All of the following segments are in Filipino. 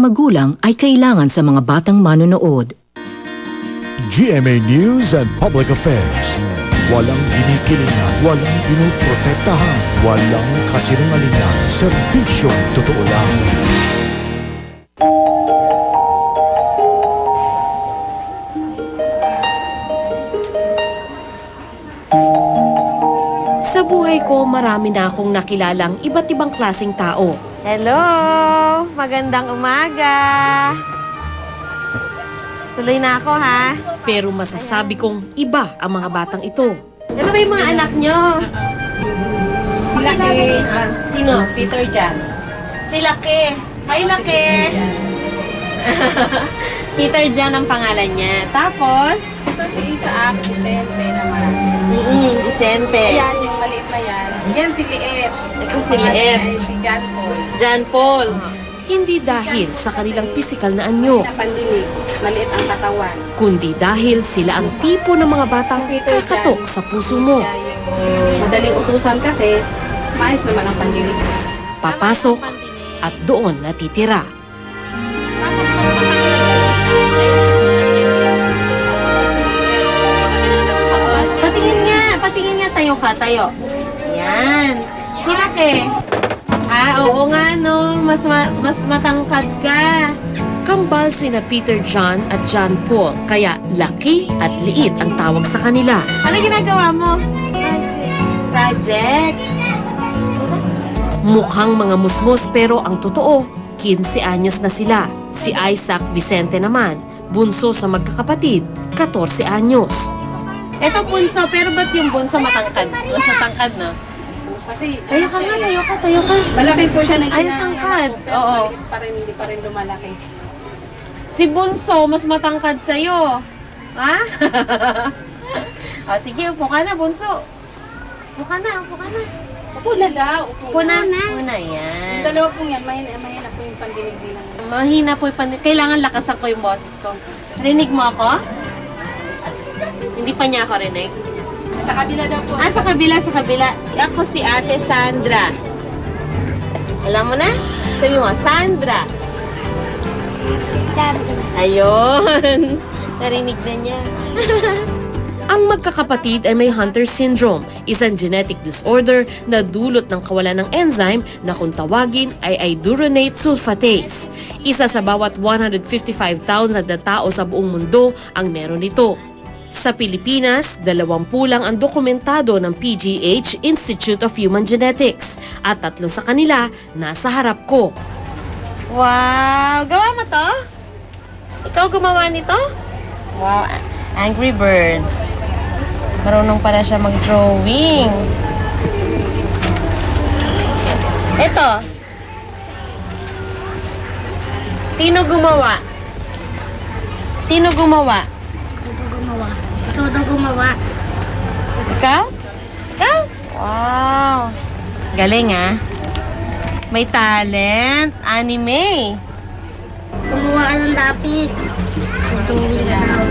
magulang ay kailangan sa mga batang manonood. GMA News and Public Affairs. Walang ginikilingan, walang pinoprotektahan, walang kasinungalingan, serbisyong totoo lang. Sa buhay ko, marami na akong nakilalang iba't ibang klaseng tao. Hello! Magandang umaga! Tuloy na ako, ha? Pero masasabi kong iba ang mga batang ito. Ito ba yung mga anak nyo? Si Laki. Sino? Peter Jan. Si Laki. Hi, Laki! Peter Jan ang pangalan niya. Tapos? Ito si Isaac Vicente naman. Vicente. Yan, yung maliit na yan. Yan si Liet. Ito si Liet. Ay, si John Paul. John Paul. Hindi dahil sa kanilang pisikal na anyo, Na pandinig, maliit ang katawan. kundi dahil sila ang tipo ng mga batang kakatok sa puso mo. Siya yung madaling utusan kasi, maayos naman ang pandinig. Papasok at doon natitira. Tapos mas matanggal. Patingin nga, tayo ka, tayo. Yan. Si Laki. Oo nga, no. Mas matangkad ka. Kambal sina Peter John at John Paul, kaya laki at liit ang tawag sa kanila. Ano ginagawa mo? Project. Mukhang mga musmos pero ang totoo, 15 anyos na sila. Si Isaac Vicente naman, bunso sa magkakapatid, 14 anyos. Ito bunso, pero ba't yung bunso matangkad? Mas matangkad, no? Kasi, Tayo ka nga, tayo ka. malaki po siya ng Ay, tangkad. Pero Oo. maliit pa rin, hindi pa rin lumalaki. Si bunso, mas matangkad sa'yo. Ha? Sige, upo ka na, bunso. Upo ka na. Upo na daw, upo na. Upo na, Yung yan. dalawa pong yan, mahina po yung pandinig din ng... Mahina po yung kailangan lakasan ko yung boses ko. Rinig mo ako? Hindi pa niya ako rinig. Sa kabila daw po. Sa kabila. Ako si Ate Sandra. Alam mo na? Sabi mo, Sandra. Ayun. Narinig na niya. Ang magkakapatid ay may Hunter syndrome, isang genetic disorder na dulot ng kawalan ng enzyme na kung tawagin ay iduronate sulfatase. Isa sa bawat 155,000 na tao sa buong mundo ang meron nito. Sa Pilipinas, 20 lang ang dokumentado ng PGH Institute of Human Genetics at 3 sa kanila nasa harap ko. Wow! Gawa mo to? Ikaw gumawa nito? Wow! Angry Birds. Marunong pala siya mag-drawing. Ito. Sino gumawa? Ikaw daw gumawa. Ikaw? Wow! Galing, ah. May talent. Anime. Gumawa ka ng lapis. Tutuwi ka daw.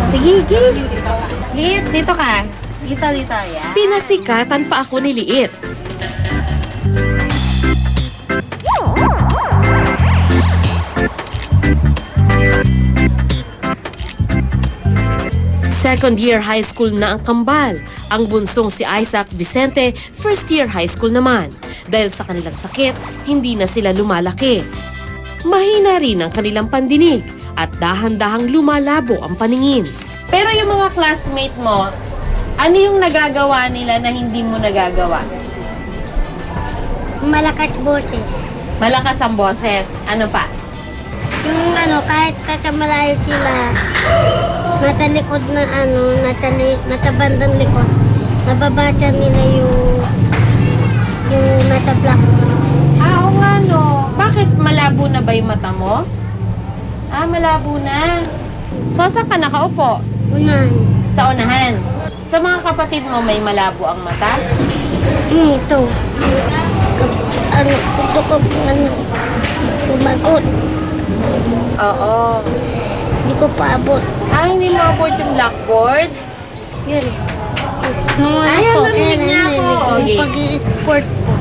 Sige. Liit, dito ka. Dito, yan. Pinasikatan pa ako ni Liit. Second year high school na ang kambal. Ang bunsong si Isaac Vicente, first year high school naman. Dahil sa kanilang sakit, hindi na sila lumalaki. Mahina rin ang kanilang pandinig at dahan-dahang lumalabo ang paningin. Pero yung mga classmate mo, ano yung nagagawa nila na hindi mo nagagawa? Malakas bote. Malakas ang boses. Ano pa? Yung kahit kakamalayo sila, nasa likod na nasa bandang likod, nababasa nila yung nasa blackboard. Oo nga, no. Bakit malabo na ba yung mata mo? Malabo na. So, saan ka nakaupo? Unan. Sa unahan. Sa mga kapatid mo, may malabo ang mata? Ito. Gusto ko sumagot. Oo. Hindi ko paabot. Hindi mo abot yung blackboard? Yun. Nung Ayan, po, narinig niya ako. Okay. Yung pag-i-sport po.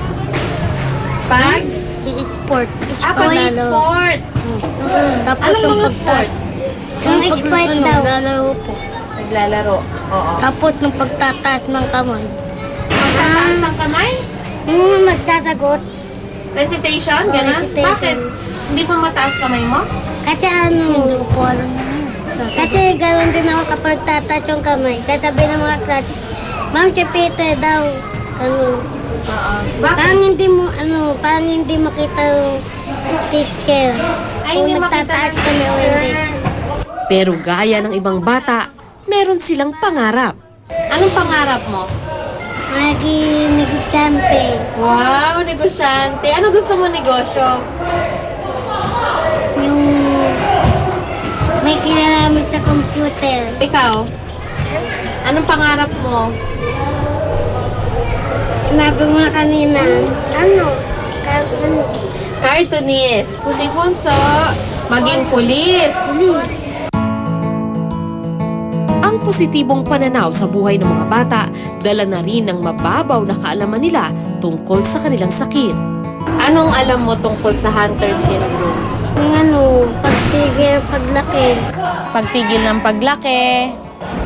Pag? I-sport. Pag-sport. Tapos Anong yung mga sports? Yung expert daw. Lalaro po. Naglalaro. Oo. Tapos nung pagtataas ng kamay. Taas ng kamay? Yung magtatagot. Recitation? Oo, Ganun? recitation. Bakit? Hindi pa mataas kamay mo? Kasi ano. Hindi ko po alam kasi gano'n din ako kapag tataas yung kamay. Kasabi ng mga klase, Ma'am, si Peter daw. Ano. Oo. Bakit? Parang hindi makita yung teacher. Ay, Kung hindi makita nagtataas ng kami o hindi. Pero gaya ng ibang bata, meron silang pangarap. Anong pangarap mo? Maging negosyante. Wow, negosyante. Ano gusto mo negosyo? Yung may kinalaman sa computer. Ikaw? Anong pangarap mo? Sinabi mo na kanina. Ano? Cartoonist. Si Bunso, maging pulis. Ang positibong pananaw sa buhay ng mga bata, dala na rin ng mababaw na kaalaman nila tungkol sa kanilang sakit. Anong alam mo tungkol sa Hunter syndrome? Yung pagtigil, paglaki. Pagtigil ng paglaki,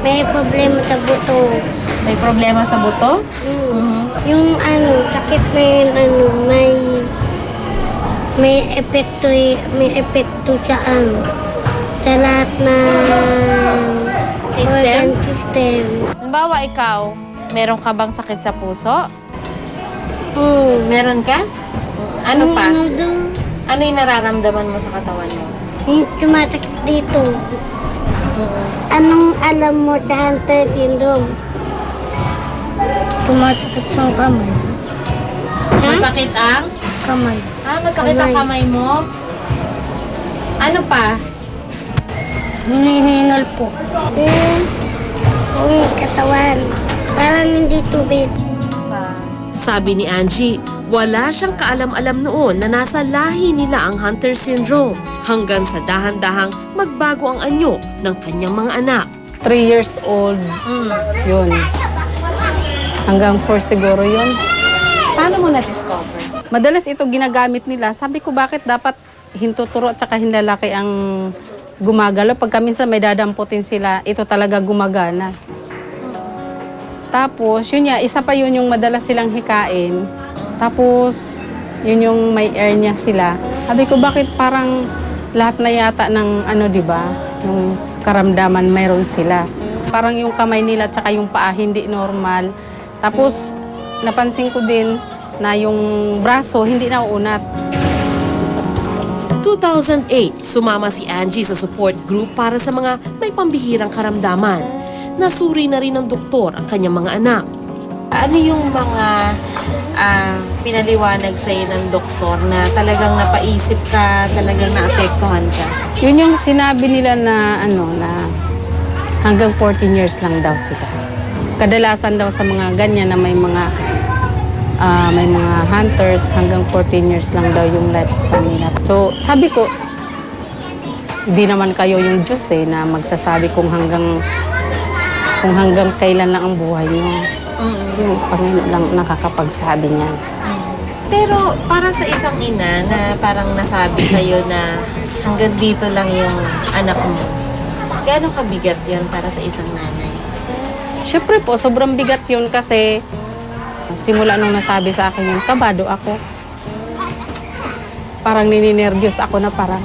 May problema sa buto. may problema sa buto? Yung sakit na yun, may epekto sa sa lahat ng System? organ system. Halimbawa ikaw, meron ka bang sakit sa puso? Meron ka? Ano pa? Doon, Ano yung nararamdaman mo sa katawan mo? yung tumatakit dito. Anong alam mo sa Hunter syndrome? Tumatakit ng kamay. Masakit ang? Kamay. Masakit ang kamay mo? Ano pa? Hinihingal po. Yung katawan. Parang hindi tubig. Sabi ni Angie, wala siyang kaalam-alam noon na nasa lahi nila ang Hunter syndrome hanggang sa dahan-dahang magbago ang anyo ng kanyang mga anak. 3 years old, yun. Hanggang 4 siguro yun. Paano mo na-discover? Madalas ito ginagamit nila. Sabi ko, bakit dapat hintuturo at saka hinlalaki ang gumagalaw? Pagka minsan may dadamputin sila, ito talaga gumagana. Tapos, yun nga, isa pa yun yung madalas silang hikain. Tapos, yun yung may hernia sila. Sabi ko, bakit parang lahat na yata ng di ba? Yung karamdaman mayroon sila. Parang yung kamay nila at saka yung paa hindi normal. Tapos, napansin ko din na yung braso hindi nauunat. 2008, sumama si Angie sa support group para sa mga may pambihirang karamdaman. Nasuri na rin ng doktor ang kanyang mga anak. Ano yung mga pinaliwanag sa'yo ng doktor na talagang napaisip ka, talagang naapektuhan ka? Yun yung sinabi nila na na hanggang 14 years lang daw sila. Kadalasan daw sa mga ganyan na may mga hunters, hanggang 14 years lang daw yung lifespan nila. So, sabi ko, hindi naman kayo yung Diyos na magsasabi kung hanggang kailan lang ang buhay niyo. Yung Panginoon lang nakakapagsabi niyan. Pero para sa isang ina na parang nasabi sa'yo na hanggang dito lang yung anak mo, gaano kabigat yun para sa isang nanay? Siyempre po, sobrang bigat yun kasi simula nung nasabi sa akin yun, kabado ako. Parang nininervyos ako na parang.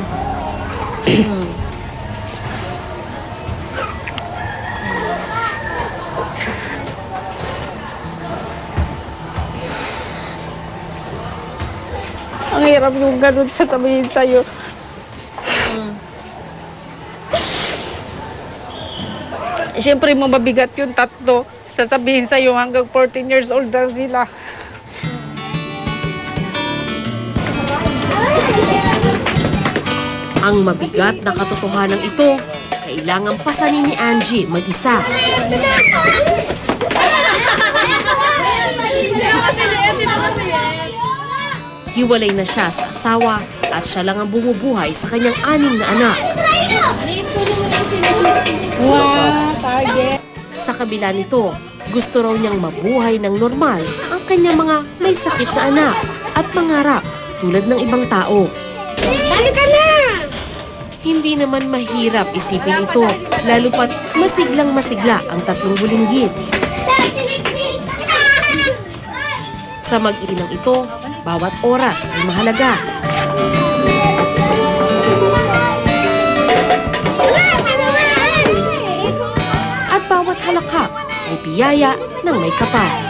Ang hirap yung ganun sasabihin sa'yo. Siyempre, mabigat yung tatlo. Sasabihin sa'yo hanggang 14 years old na sila. Ang mabigat na katotohanan ito, kailangang pasanin ni Angie mag-isa. Hiwalay na siya sa asawa at siya lang ang bumubuhay sa kanyang 6 na anak. Sa kabila nito, gusto raw niyang mabuhay ng normal ang kanyang mga may sakit na anak at pangarap tulad ng ibang tao. Balik ka na! Hindi naman mahirap isipin ito, lalo pat masiglang masigla ang tatlong bulinggit. Sa mag-iinang ito, bawat oras ay mahalaga. At bawat halakhak ay biyaya ng may kapal.